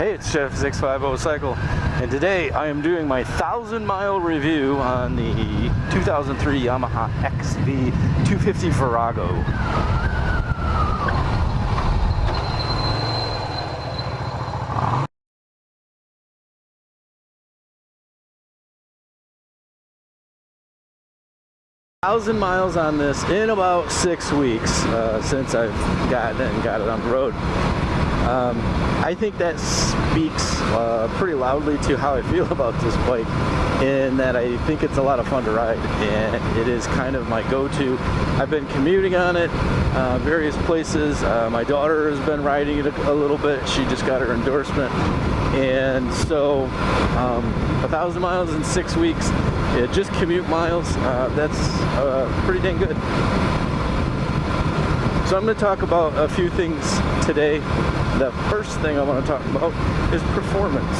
Hey, it's Chef 650 Cycle, and today I am doing my 1,000-mile review on the 2003 Yamaha XV250 Virago. Thousand miles on this in about 6 weeks since I've got it on the road. I think that speaks pretty loudly to how I feel about this bike, in that I think it's a lot of fun to ride, and it is kind of my go-to. I've been commuting on it various places. My daughter has been riding it a little bit. She just got her endorsement, and so 1,000 miles in 6 weeks, just commute miles, that's pretty dang good. So I'm going to talk about a few things today. The first thing I want to talk about is performance.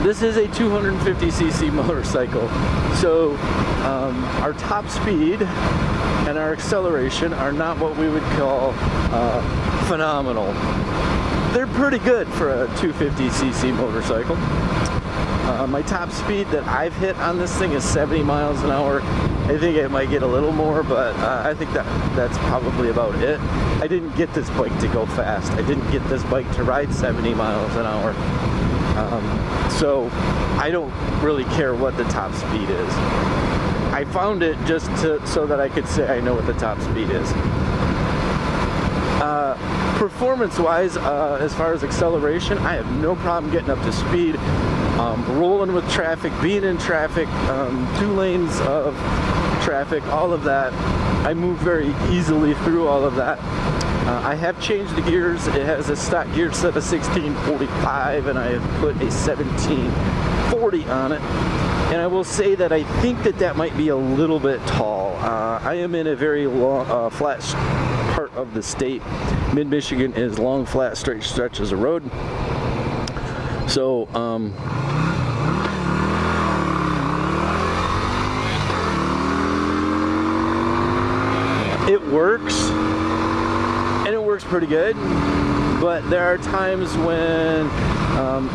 This is a 250cc motorcycle, so our top speed and our acceleration are not what we would call phenomenal. They're pretty good for a 250cc motorcycle. My top speed that I've hit on this thing is 70 miles an hour. I think it might get a little more, but I think that's probably about it. I didn't get this bike to go fast. I didn't get this bike to ride 70 miles an hour. So I don't really care what the top speed is. I found it just so that I could say I know what the top speed is. Performance-wise, as far as acceleration, I have no problem getting up to speed. Rolling with traffic, being in traffic, 2 lanes of traffic, all of that. I move very easily through all of that. I have changed the gears. It has a stock gear set of 1645, and I have put a 1740 on it. And I will say that I think that might be a little bit tall. I am in a very long, flat part of the state. Mid-Michigan is long, flat, straight stretches of road. So, it works, and it works pretty good, but there are times when,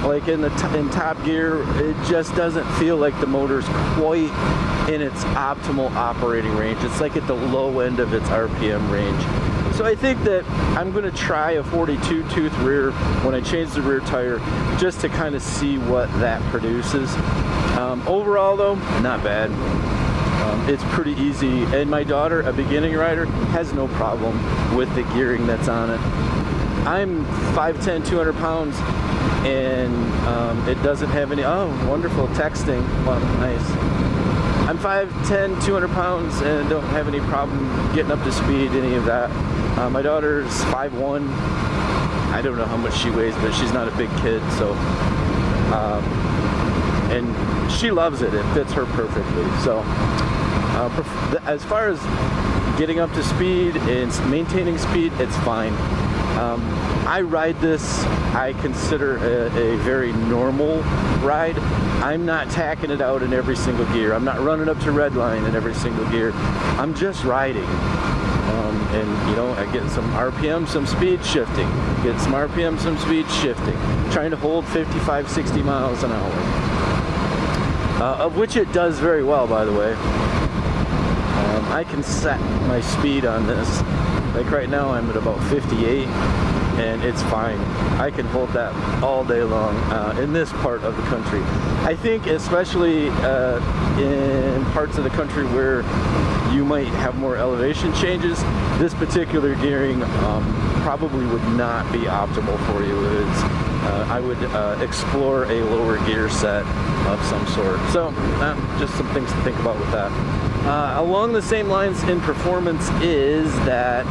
like in top gear, it just doesn't feel like the motor's quite in its optimal operating range. It's like at the low end of its RPM range. So I think that I'm going to try a 42 tooth rear when I change the rear tire, just to kind of see what that produces. Overall though, not bad. It's pretty easy, and my daughter, a beginning rider, has no problem with the gearing that's on it. I'm 5'10", 200 pounds, and it doesn't have any, oh, wonderful texting, well, nice. I'm 5'10", 200 pounds, and don't have any problem getting up to speed, any of that. My daughter's 5'1". I don't know how much she weighs, but she's not a big kid, so, and she loves it. It fits her perfectly. So, as far as getting up to speed and maintaining speed, it's fine. I ride this, I consider a very normal ride. I'm not tacking it out in every single gear. I'm not running up to red line in every single gear. I'm just riding. And you know, I get some RPM, some speed shifting. Get some RPM, some speed shifting. Trying to hold 55, 60 miles an hour. Of which it does very well, by the way. I can set my speed on this. Like right now I'm at about 58, and it's fine. I can hold that all day long in this part of the country. I think especially in parts of the country where you might have more elevation changes, this particular gearing probably would not be optimal for you. I would explore a lower gear set of some sort. So just some things to think about with that. Along the same lines in performance is that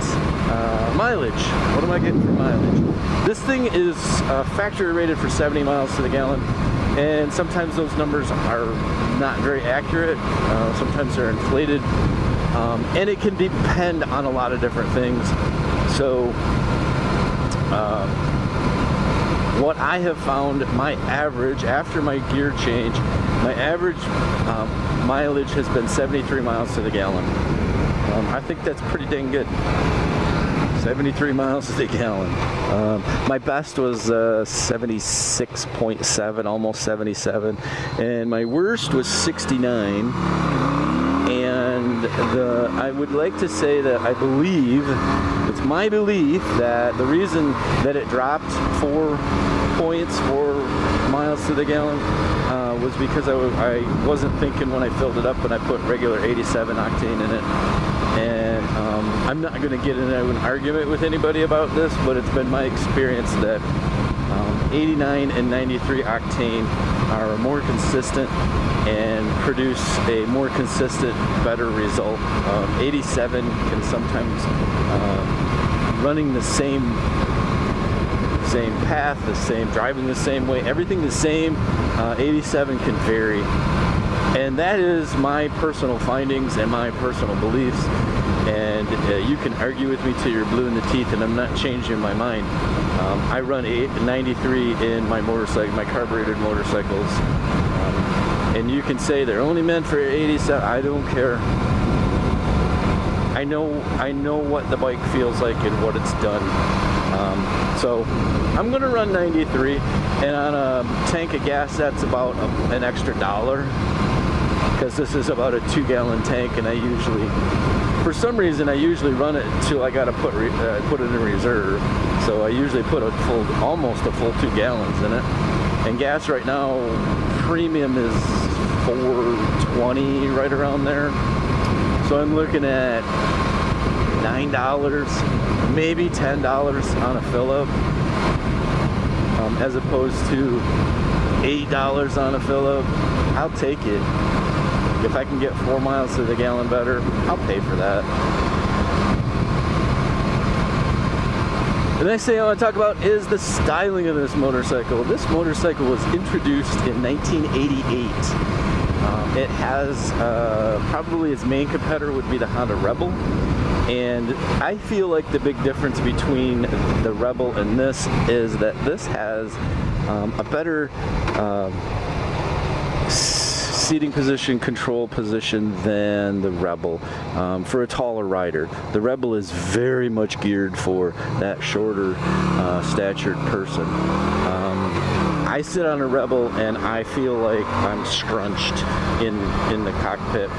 mileage. What am I getting for mileage? This thing is factory rated for 70 miles to the gallon, and sometimes those numbers are not very accurate. Sometimes they're inflated, and it can depend on a lot of different things. So what I have found, my average after my gear change, my average mileage has been 73 miles to the gallon. I think that's pretty dang good. 73 miles to the gallon. My best was 76.7, almost 77, and my worst was 69. And I would like to say that I believe, it's my belief that the reason that it dropped 4 points, 4 miles to the gallon, was because I wasn't thinking when I filled it up when I put regular 87 octane in it. And I'm not going to get into an argument with anybody about this, but it's been my experience that 89 and 93 octane are more consistent and produce a more consistent, better result. 87 can sometimes, running the same path, driving the same way, everything the same, 87 can vary. And that is my personal findings and my personal beliefs. And you can argue with me till you're blue in the teeth, and I'm not changing my mind. I run 93 in my motorcycle, my carbureted motorcycles, and you can say they're only meant for 87. I don't care. I know what the bike feels like and what it's done. So I'm gonna run 93, and on a tank of gas that's about an extra $1, because this is about a 2-gallon tank, and I usually, for some reason, I usually run it till I gotta put it in reserve. So I usually put almost a full 2 gallons in it. And gas right now, premium is $4.20, right around there. So I'm looking at $9, maybe $10 on a fill-up, as opposed to $8 on a fill-up. I'll take it. If I can get 4 miles to the gallon better, I'll pay for that. The next thing I want to talk about is the styling of this motorcycle. This motorcycle was introduced in 1988. It has, probably its main competitor would be the Honda Rebel. And I feel like the big difference between the Rebel and this is that this has a better seating position, control position than the Rebel, for a taller rider. The Rebel is very much geared for that shorter statured person. I sit on a Rebel and I feel like I'm scrunched in the cockpit.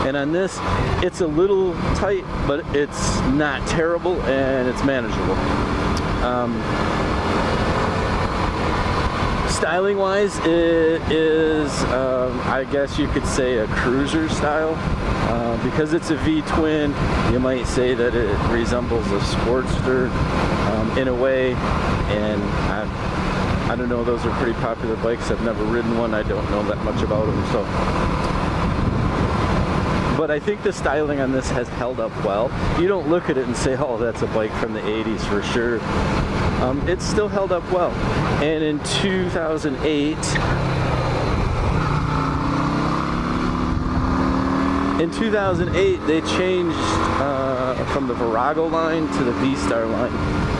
And on this, it's a little tight, but it's not terrible and it's manageable. Styling wise, it is, I guess you could say, a cruiser style. Because it's a V-twin, you might say that it resembles a Sportster in a way. And I don't know, those are pretty popular bikes. I've never ridden one. I don't know that much about them. But I think the styling on this has held up well. You don't look at it and say, oh, that's a bike from the 80s for sure. It's still held up well. And in 2008, they changed from the Virago line to the V-Star line.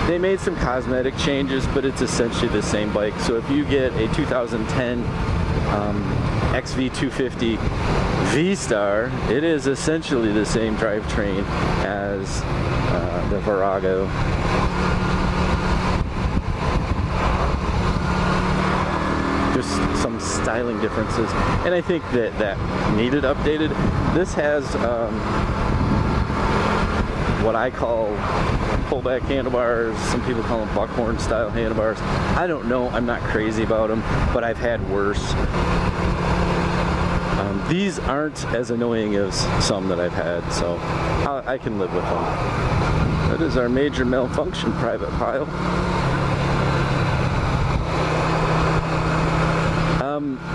They made some cosmetic changes, but it's essentially the same bike. So if you get a 2010 XV250 V-Star, it is essentially the same drivetrain as the Virago. Just some styling differences, and I think that needed updated. This has what I call pullback handlebars. Some people call them buckhorn style handlebars. I don't know, I'm not crazy about them, but I've had worse. These aren't as annoying as some that I've had, so I can live with them. That is our major malfunction private pile.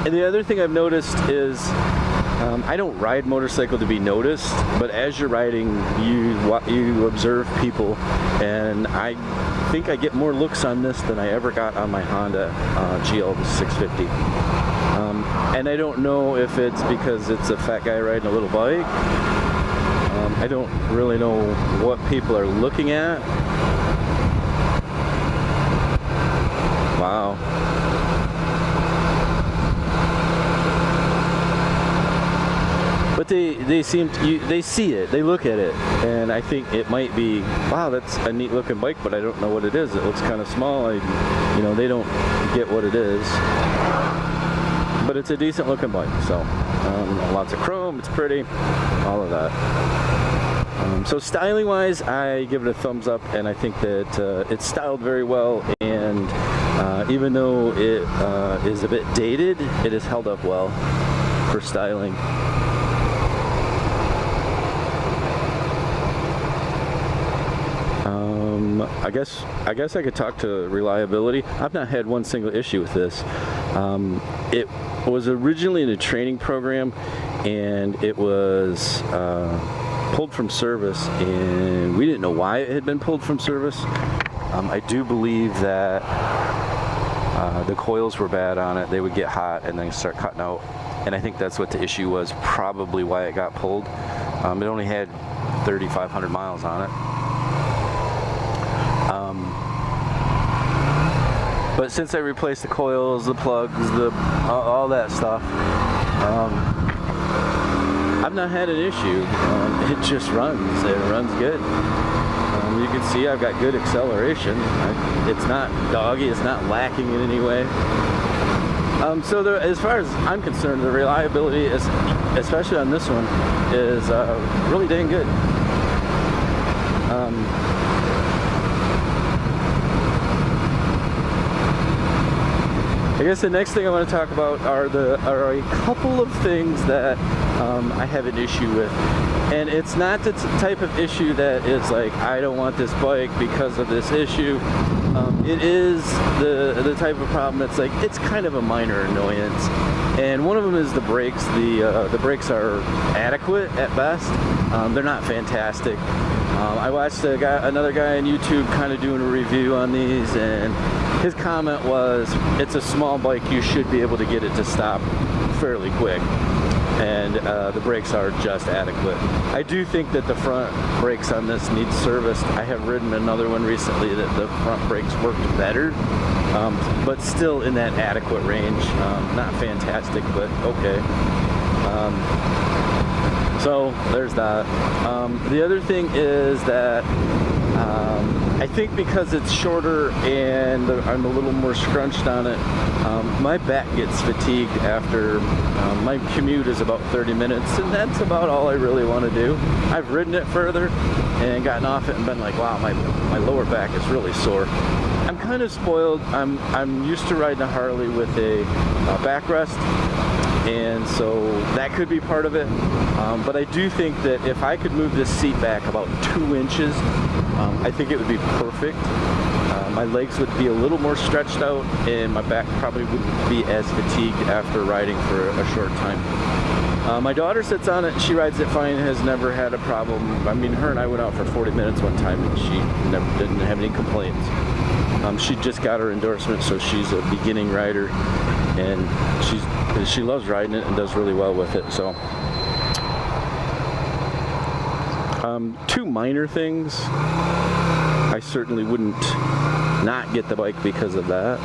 And the other thing I've noticed is I don't ride motorcycle to be noticed, but as you're riding, you observe people, and I think I get more looks on this than I ever got on my Honda GL 650. And I don't know if it's because it's a fat guy riding a little bike. I don't really know what people are looking at. Wow. but they seem to, they see it, they look at it, and I think it might be, wow, that's a neat looking bike, but I don't know what it is. It looks kind of small. They don't get what it is, but it's a decent looking bike. So lots of chrome, it's pretty, all of that. So styling wise, I give it a thumbs up, and I think that it's styled very well, and even though it is a bit dated, it has held up well for styling. I guess I could talk to reliability. I've not had one single issue with this. It was originally in a training program, and it was pulled from service, and we didn't know why it had been pulled from service. I do believe that the coils were bad on it. They would get hot and then start cutting out, and I think that's what the issue was, probably why it got pulled. It only had 3,500 miles on it. But since I replaced the coils, the plugs, all that stuff, I've not had an issue. It just runs. It runs good. You can see I've got good acceleration. It's not doggy. It's not lacking in any way. So as far as I'm concerned, the reliability, especially on this one, is really dang good. I guess the next thing I want to talk about are a couple of things that I have an issue with. And it's not the type of issue that is like, I don't want this bike because of this issue. It is the type of problem that's like, it's kind of a minor annoyance. And one of them is the brakes. The brakes are adequate at best. They're not fantastic. I watched another guy on YouTube kind of doing a review on these, and his comment was, it's a small bike, you should be able to get it to stop fairly quick. And the brakes are just adequate. I do think that the front brakes on this need serviced. I have ridden another one recently that the front brakes worked better, but still in that adequate range. Not fantastic, but okay. So there's that. The other thing is that I think because it's shorter and I'm a little more scrunched on it, my back gets fatigued after my commute is about 30 minutes, and that's about all I really want to do. I've ridden it further and gotten off it and been like, wow, my lower back is really sore. I'm kind of spoiled. I'm used to riding a Harley with a backrest, and so that could be part of it. But I do think that if I could move this seat back about 2 inches, I think it would be perfect. My legs would be a little more stretched out, and my back probably wouldn't be as fatigued after riding for a short time. My daughter sits on it, she rides it fine, has never had a problem. I mean, her and I went out for 40 minutes one time, and she didn't have any complaints. She just got her endorsement, so she's a beginning rider, and she loves riding it and does really well with it. So, two minor things. I certainly wouldn't not get the bike because of that.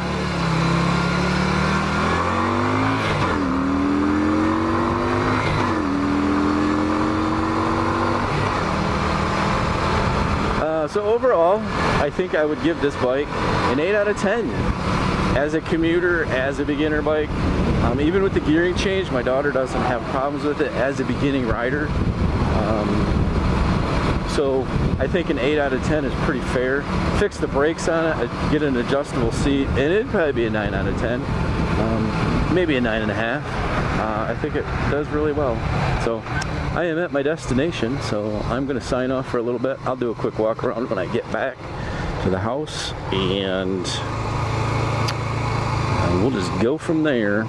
So overall, I think I would give this bike an 8 out of 10. As a commuter, as a beginner bike, even with the gearing change, my daughter doesn't have problems with it as a beginning rider. So I think an 8 out of 10 is pretty fair. Fix the brakes on it, get an adjustable seat, and it'd probably be a 9 out of 10. Maybe a 9.5. I think it does really well. So I am at my destination, so I'm going to sign off for a little bit. I'll do a quick walk around when I get back to the house, and we'll just go from there.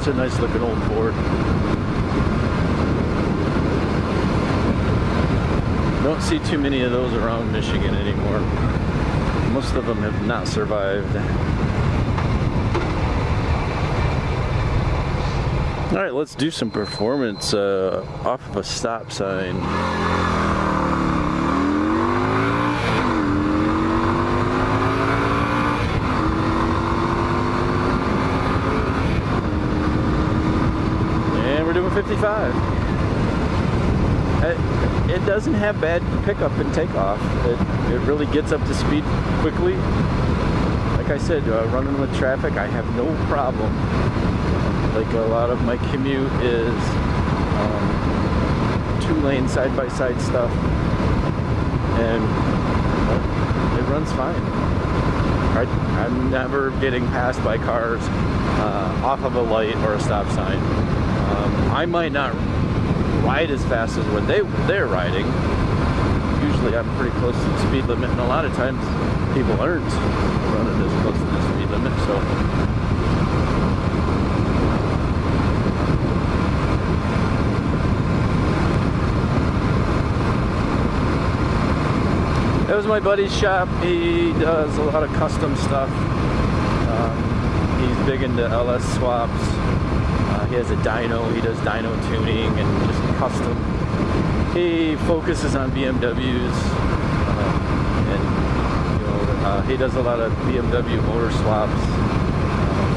Such a nice looking old Ford. Don't see too many of those around Michigan anymore. Most of them have not survived. All right, let's do some performance off of a stop sign. And we're doing 55. It doesn't have bad pickup and takeoff. It really gets up to speed quickly. Like I said, running with traffic, I have no problem. Like a lot of my commute is 2-lane side-by-side stuff, and it runs fine. I'm never getting passed by cars off of a light or a stop sign. I might not ride as fast as when they're riding. Usually I'm pretty close to the speed limit, and a lot of times people aren't running as close to the speed limit, so that was my buddy's shop. He does a lot of custom stuff. He's big into LS swaps. He has a dyno. He does dyno tuning and just custom. He focuses on BMWs, and he does a lot of BMW motor swaps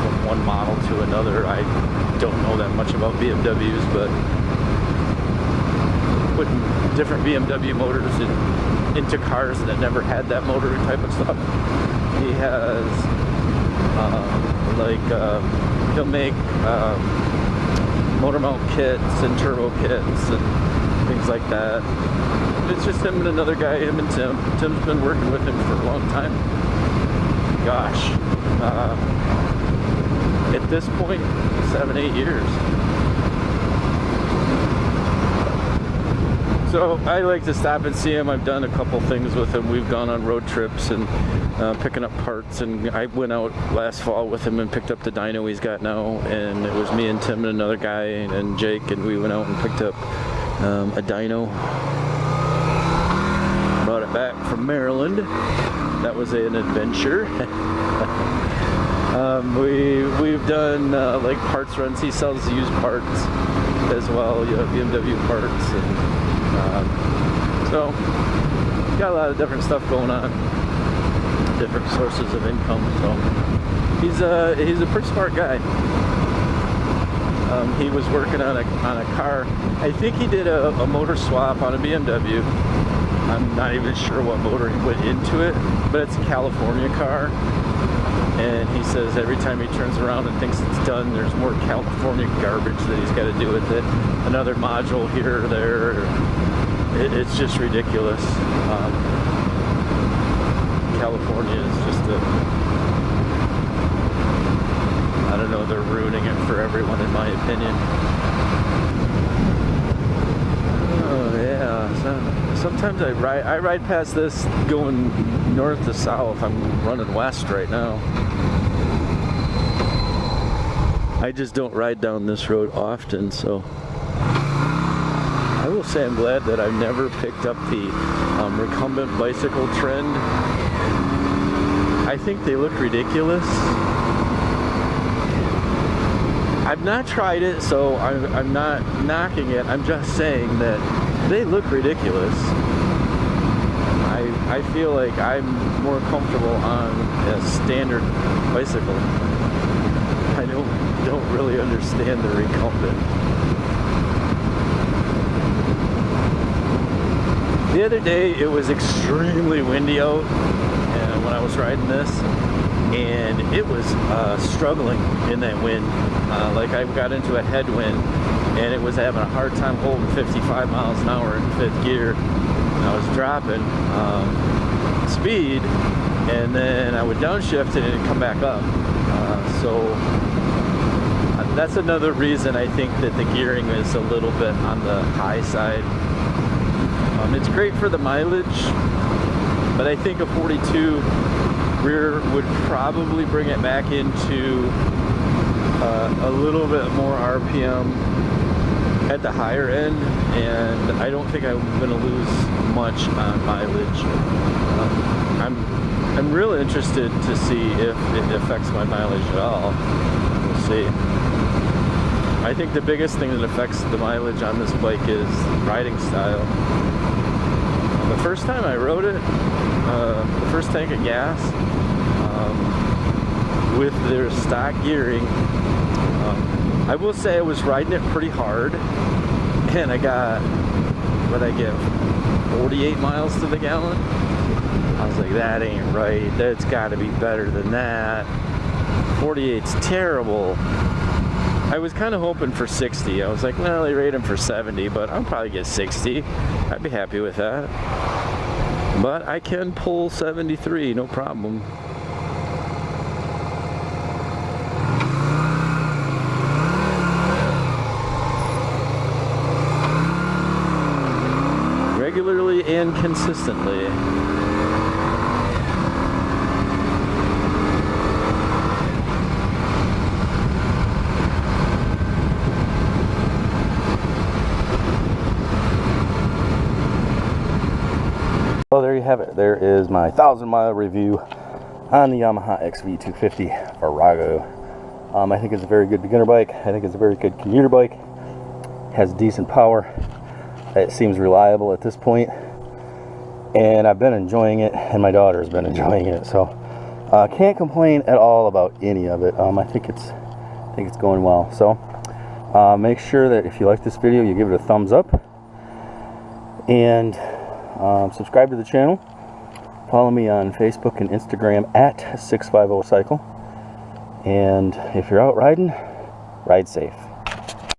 from one model to another. I don't know that much about BMWs, but putting different BMW motors into cars that never had that motor type of stuff. He has he'll make motor mount kits and turbo kits and things like that. It's just him and another guy, him and Tim. Tim's been working with him for a long time. Gosh, at this point, 7-8 years. So I like to stop and see him. I've done a couple things with him. We've gone on road trips and picking up parts, and I went out last fall with him and picked up the dyno he's got now, and it was me and Tim and another guy and Jake, and we went out and picked up a dyno. Brought it back from Maryland. That was an adventure. We've done like parts runs. He sells used parts as well, BMW parts, and so got a lot of different stuff going on, different sources of income. So he's a pretty smart guy. He was working on a car. I think he did a motor swap on a BMW. I'm not even sure what motor he went into it, but it's a California car. And he says every time he turns around and thinks it's done, there's more California garbage that he's got to do with it. Another module here or there. It's just ridiculous. California is just I don't know, they're ruining it for everyone in my opinion. Oh yeah, so sometimes I ride past this going north to south. I'm running west right now. I just don't ride down this road often, so I will say I'm glad that I've never picked up the recumbent bicycle trend. I think they look ridiculous. I've not tried it, so I'm not knocking it. I'm just saying that they look ridiculous. I feel like I'm more comfortable on a standard bicycle. I don't really understand the recumbent. The other day it was extremely windy out when I was riding this, and it was struggling in that wind. Like I got into a headwind, and it was having a hard time holding 55 miles an hour in 5th gear. I was dropping speed, and then I would downshift and it'd come back up. So that's another reason I think that the gearing is a little bit on the high side. It's great for the mileage, but I think a 42 rear would probably bring it back into a little bit more RPM at the higher end, and I don't think I'm going to lose much on mileage. I'm really interested to see if it affects my mileage at all. We'll see. I think the biggest thing that affects the mileage on this bike is riding style. The first time I rode it, the first tank of gas, with their stock gearing, I will say I was riding it pretty hard, and I got, what'd I give, 48 miles to the gallon? I was like, that ain't right, that's gotta be better than that. 48's terrible. I was kind of hoping for 60. I was like, well, they rate them for 70, but I'll probably get 60. I'd be happy with that. But I can pull 73, no problem. Regularly and consistently. Well, there you have it. There is my 1,000-mile review on the Yamaha XV250 Virago. I think it's a very good beginner bike. I think it's a very good commuter bike. It has decent power. It seems reliable at this point, and I've been enjoying it, and my daughter's been enjoying it. So can't complain at all about any of it. I think it's going well. So make sure that if you like this video, you give it a thumbs up, and subscribe to the channel. Follow me on Facebook and Instagram at 650cycle. And if you're out riding, ride safe.